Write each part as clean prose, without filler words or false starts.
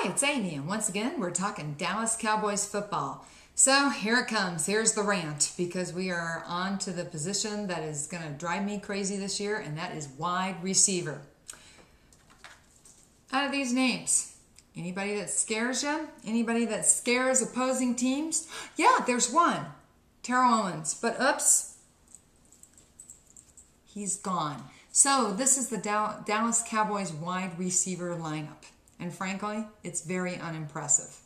Hi, it's Amy, and once again, we're talking Dallas Cowboys football. So here it comes. Here's the rant, because we are on to the position that is going to drive me crazy this year, and that is wide receiver. Out of these names, anybody that scares you? Anybody that scares opposing teams? Yeah, there's one. Terrell Owens. But oops, he's gone. So this is the Dallas Cowboys wide receiver lineup. And frankly, it's very unimpressive.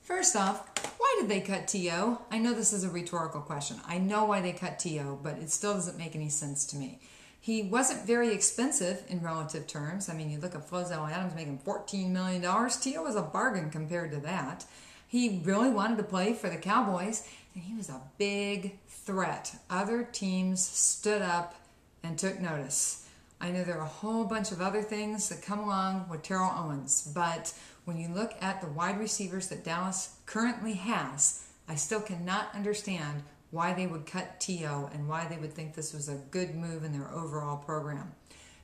First off, why did they cut T.O.? I know this is a rhetorical question. I know why they cut T.O., but it still doesn't make any sense to me. He wasn't very expensive in relative terms. I mean, you look at Flozell Adams making $14 million. T.O. was a bargain compared to that. He really wanted to play for the Cowboys, and he was a big threat. Other teams stood up and took notice. I know there are a whole bunch of other things that come along with Terrell Owens, but when you look at the wide receivers that Dallas currently has, I still cannot understand why they would cut T.O. and why they would think this was a good move in their overall program.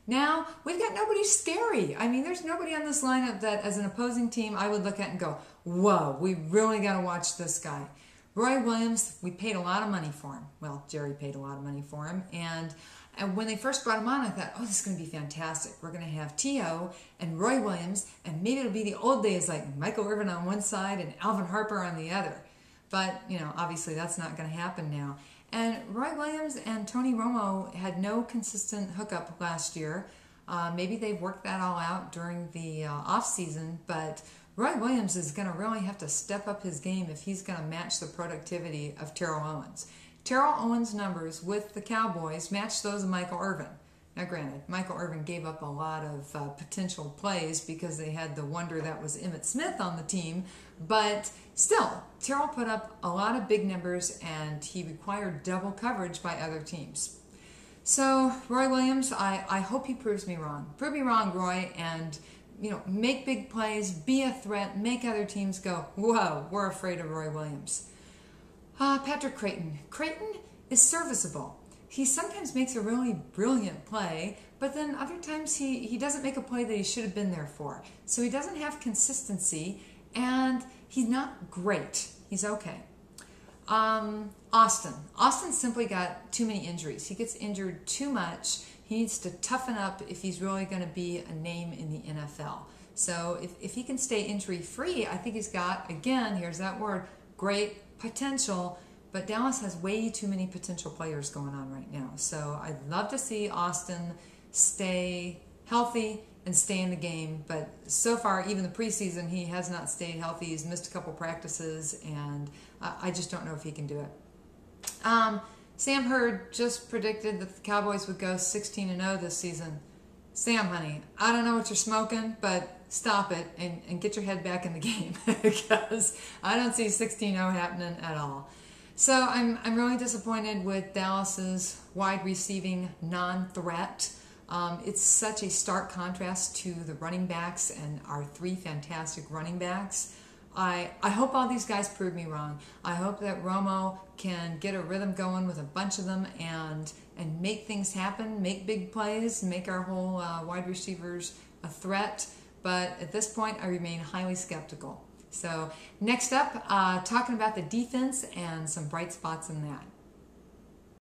Now, we've got nobody scary. I mean, there's nobody on this lineup that as an opposing team I would look at and go, whoa, we really got to watch this guy. Roy Williams, we paid a lot of money for him. Well, Jerry paid a lot of money for him, and when they first brought him on, I thought, oh, this is going to be fantastic. We're going to have T.O. and Roy Williams, and maybe it'll be the old days like Michael Irvin on one side and Alvin Harper on the other. But, you know, obviously that's not going to happen now. And Roy Williams and Tony Romo had no consistent hookup last year. Maybe they've worked that all out during the offseason, but Roy Williams is going to really have to step up his game if he's going to match the productivity of Terrell Owens. Terrell Owens' numbers with the Cowboys match those of Michael Irvin. Now granted, Michael Irvin gave up a lot of potential plays because they had the wonder that was Emmitt Smith on the team, but still, Terrell put up a lot of big numbers and he required double coverage by other teams. So, Roy Williams, I hope he proves me wrong. Prove me wrong, Roy, and make big plays, be a threat, make other teams go, whoa, we're afraid of Roy Williams. Patrick Creighton. Creighton is serviceable. He sometimes makes a really brilliant play, but then other times he doesn't make a play that he should have been there for. So he doesn't have consistency, and he's not great. He's okay. Austin. Austin simply got too many injuries. He gets injured too much. He needs to toughen up if he's really going to be a name in the NFL. So if he can stay injury-free, I think he's got, again, here's that word, great potential, but Dallas has way too many potential players going on right now. So I'd love to see Austin stay healthy and stay in the game, but so far, even the preseason, he has not stayed healthy. He's missed a couple practices, and I just don't know if he can do it. Sam Hurd just predicted that the Cowboys would go 16-0 this season. Sam, honey, I don't know what you're smoking, but stop it and get your head back in the game because I don't see 16-0 happening at all. So I'm really disappointed with Dallas's wide receiving non-threat. It's such a stark contrast to the running backs and our three fantastic running backs. I hope all these guys prove me wrong. I hope that Romo can get a rhythm going with a bunch of them and make things happen, make big plays, make our whole wide receivers a threat. But at this point, I remain highly skeptical. So next up, talking about the defense and some bright spots in that.